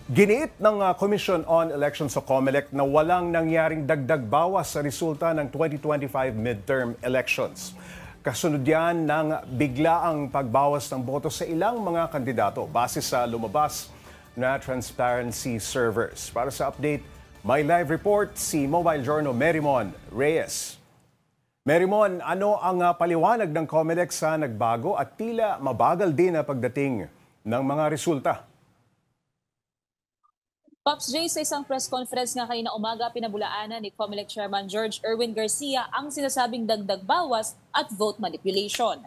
Giniit ng Commission on Elections o COMELEC na walang nangyaring dagdag bawas sa resulta ng 2025 midterm elections. Kasunod yan ng biglaang pagbawas ng boto sa ilang mga kandidato base sa lumabas na transparency servers. Para sa update, may live report si Mobile Journal Merrimon Reyes. Merrimon, ano ang paliwanag ng COMELEC sa nagbago at tila mabagal din na pagdating ng mga resulta? Pops J, sa isang press conference nga kanina umaga, pinabulaanan ni COMELEC Chairman George Erwin Garcia ang sinasabing dagdag bawas at vote manipulation.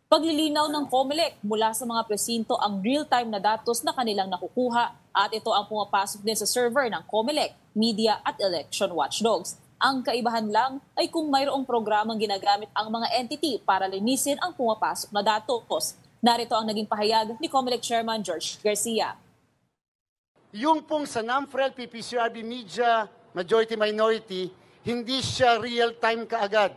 Paglilinaw ng COMELEC mula sa mga presinto ang real-time na datos na kanilang nakukuha at ito ang pumapasok din sa server ng COMELEC, media at election watchdogs. Ang kaibahan lang ay kung mayroong programang ginagamit ang mga entity para linisin ang pumapasok na datos. Narito ang naging pahayag ni COMELEC Chairman George Garcia. Yung pong sa NAMFREL, PPCRB Media, Majority-Minority, hindi siya real-time kaagad.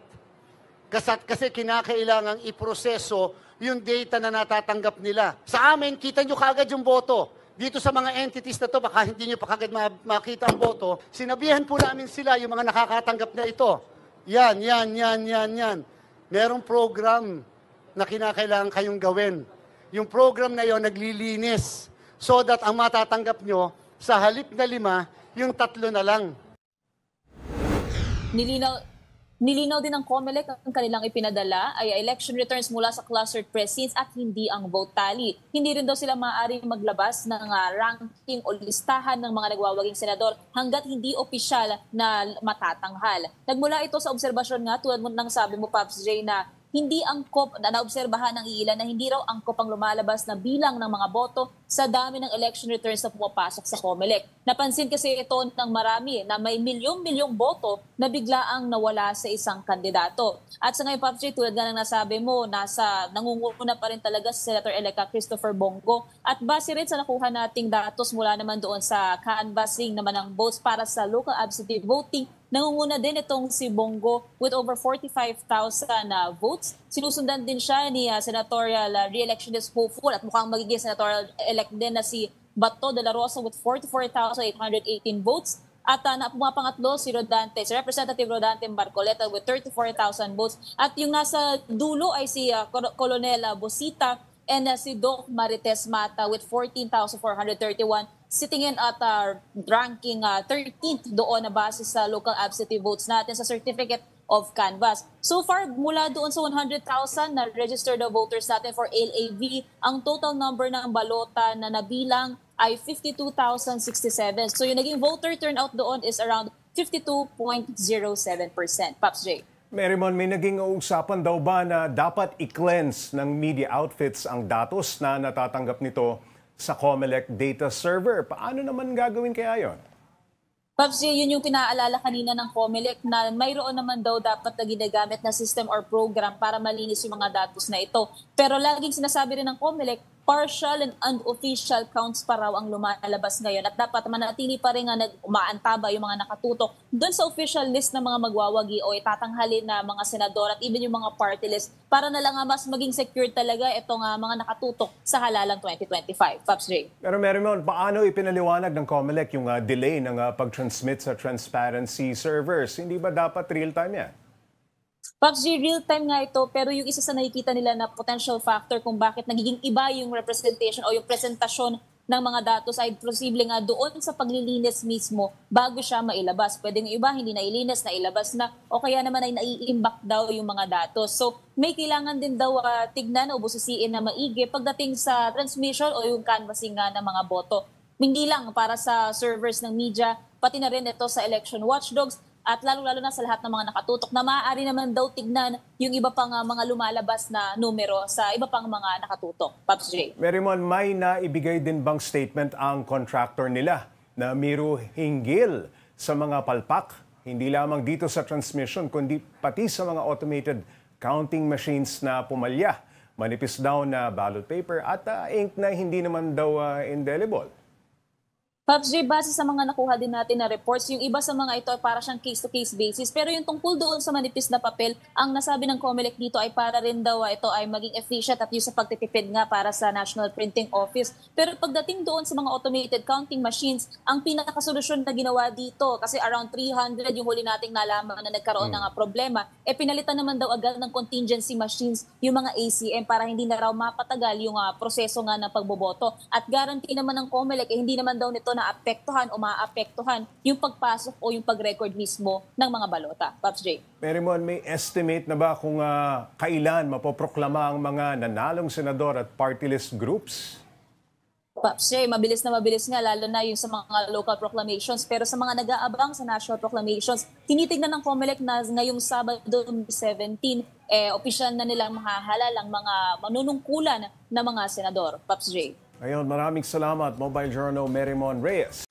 Kasi kinakailangang iproseso yung data na natatanggap nila. Sa amin, kita nyo kaagad yung boto. Dito sa mga entities na to, baka hindi nyo pa kaagad makita ang boto, sinabihan po namin sila yung mga nakakatanggap na ito. Yan. Merong program na kinakailangan kayong gawin. Yung program na yon naglilinis so that ang matatanggap nyo sa halip na 5, yung 3 na lang. Nilinaw din ng COMELEC ang kanilang ipinadala ay election returns mula sa clustered precincts at hindi ang vote tally. Hindi rin daw sila maaaring maglabas ng ranking o listahan ng mga nagwawaging senador hanggat hindi opisyal na matatanghal. Nagmula ito sa obserbasyon nga tulad mo nang sabi mo, Pops J, na hindi angkop na naobserbahan ng ilan na hindi raw angkop ang lumalabas na bilang ng mga boto sa dami ng election returns na pumapasok sa COMELEC. Napansin kasi ito ng marami na may milyong-milyong boto na biglaang nawala sa isang kandidato. At sa ngayon, Pops J, tulad nga ng nasabi mo, nangunguna pa rin talaga si Senator-elect Christopher Bongo. At base rin sa nakuha nating datos mula naman doon sa canvassing naman ng votes para sa local absentee voting, nangunguna din itong si Bongo with over 45,000 votes. Sinusundan din siya ni senatorial re-electionist hopeful at mukhang magiging senatorial-elect din na si Bato de la Rosa with 44,818 votes. At pumapangatlo si Representative Rodante Barcoleta with 34,000 votes. At yung nasa dulo ay si Colonel Bosita and si Doc Marites Mata with 14,431, sitting in at ranking 13th doon na base sa local absentee votes natin sa Certificate of Canvass. So far, mula doon sa 100,000 na registered voters natin for LAV, ang total number ng balota na nabilang ay 52,067. So yung naging voter turnout doon is around 52.07%. Pops J. Merrimon, may naging usapan daw ba na dapat i-cleanse ng media outfits ang datos na natatanggap nito sa COMELEC data server? Paano naman gagawin kaya yon? Pops J, yun yung pinaalala kanina ng COMELEC na mayroon naman daw dapat na ginagamit na system or program para malinis yung mga datos na ito. Pero laging sinasabi rin ng COMELEC, partial and unofficial counts pa raw ang lumalabas ngayon at dapat manatili pa rin nga umaantaba yung mga nakatutok doon sa official list ng mga magwawagi o itatanghalin na mga senador at even yung mga party list para na lang mas maging secure talaga itong mga nakatutok sa halalang 2025. Pops J. Pero Merrimon, paano ipinaliwanag ng COMELEC yung delay ng pag-transmit sa transparency servers? Hindi ba dapat real-time yan? Pops G, real-time nga ito, pero yung isa sa nakikita nila na potential factor kung bakit nagiging iba yung representation o yung presentasyon ng mga datos ay posible nga doon sa paglilinis mismo bago siya mailabas. Pwede yung iba, hindi na ilinis, na ilabas na, o kaya naman ay nai-imbak daw yung mga datos. So may kailangan din daw tignan o busisiin na maigi pagdating sa transmission o yung canvassing nga ng mga boto. Hindi lang para sa servers ng media, pati na rin ito sa election watchdogs, at lalo-lalo na sa lahat ng mga nakatutok na maaari naman daw tignan yung iba pang mga lumalabas na numero sa iba pang mga nakatutok. Pops J. Merrimon, may naibigay din bang statement ang contractor nila na miro hinggil sa mga palpak? Hindi lamang dito sa transmission, kundi pati sa mga automated counting machines na pumalya. Manipis daw na ballot paper at ink na hindi naman daw indelible. Pops J, base sa mga nakuha din natin na reports, yung iba sa mga ito ay para siyang case-to-case basis. Pero yung tungkol doon sa manipis na papel, ang nasabi ng COMELEC dito ay para rin daw ito ay maging efficient at yung sa pagtitipid nga para sa National Printing Office. Pero pagdating doon sa mga automated counting machines, ang pinakasolusyon na ginawa dito, kasi around 300 yung huli nating nalaman na nagkaroon ng problema, pinalitan naman daw agad ng contingency machines yung mga ACM para hindi na raw mapatagal yung proseso nga ng pagboboto. At guarantee naman ng COMELEC, hindi naman daw nito naapektuhan o maapektuhan yung pagpasok o yung pag-record mismo ng mga balota. Pops J. Merimon, may estimate na ba kung kailan mapoproklama ang mga nanalong senador at party list groups? Pops J, mabilis na mabilis nga, lalo na yung sa mga local proclamations. Pero sa mga nag-aabang sa national proclamations, tinitignan ng COMELEC na ngayong Sabado 17, opisyal na nilang mahahalal ang mga manunungkulan na mga senador. Pops J. Ngayon, maraming salamat, Mobile Journal Merimon Reyes.